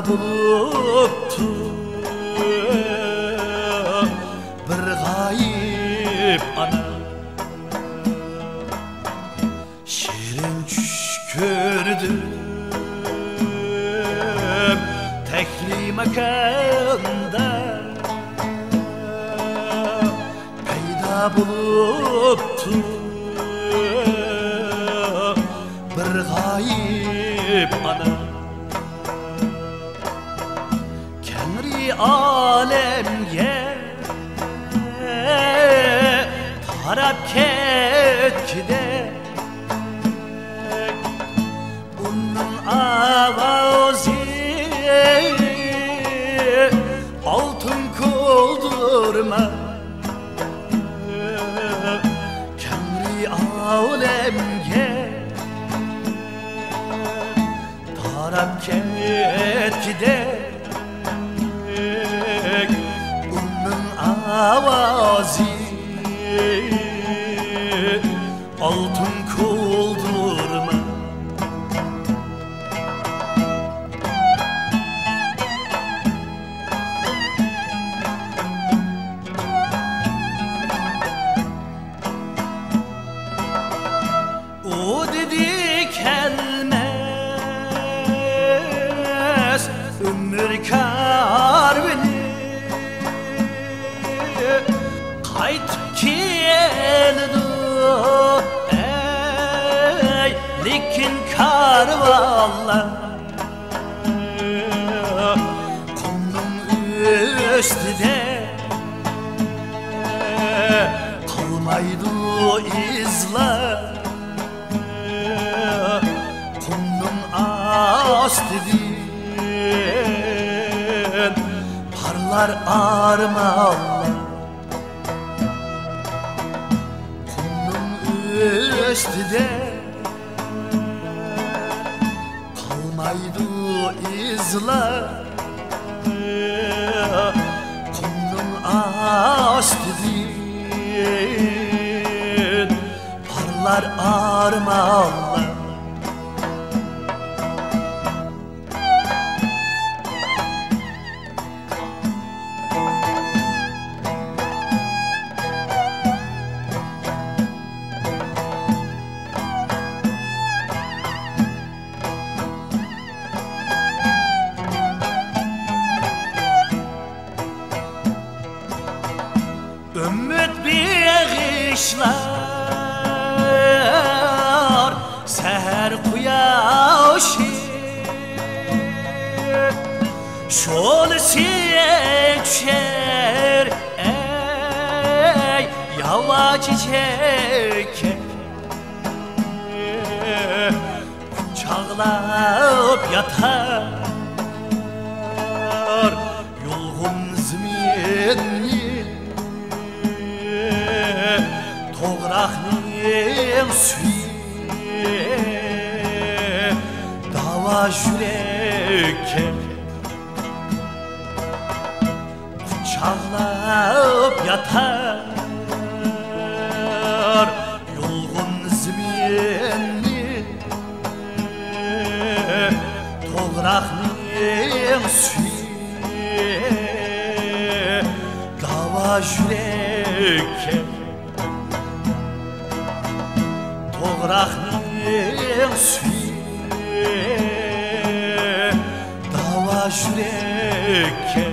buluptu bir gayip ana. Şirin düş gördüm tekli makanda, peyda buluptu bir gayip ana. Kemri alemye tarap ketkide, onun avazı altın kuldurma. Kemri alemye tarap ketkide, onun avazı altın kuldurma. O dedi kelmez ömür karvini, kaytıp geldi ey lekin karvallar. Kumның üstüde kalmaydı izler, kumның astiden parlar armağanlar. Kumның üstüde kalmaydı izler, kumның astiden parlar armağanlar. Ümmit bağışlar seher kuyaşı, şol seçer ey yavaş çeker, kucaklayıp yatar yolgun zminni. Toğraqның suyu dava yürekке, kucaklayıp yatar yolgun zminni. Toğraqның suyu dava yürekке, toğraqның suyu dava yürekке.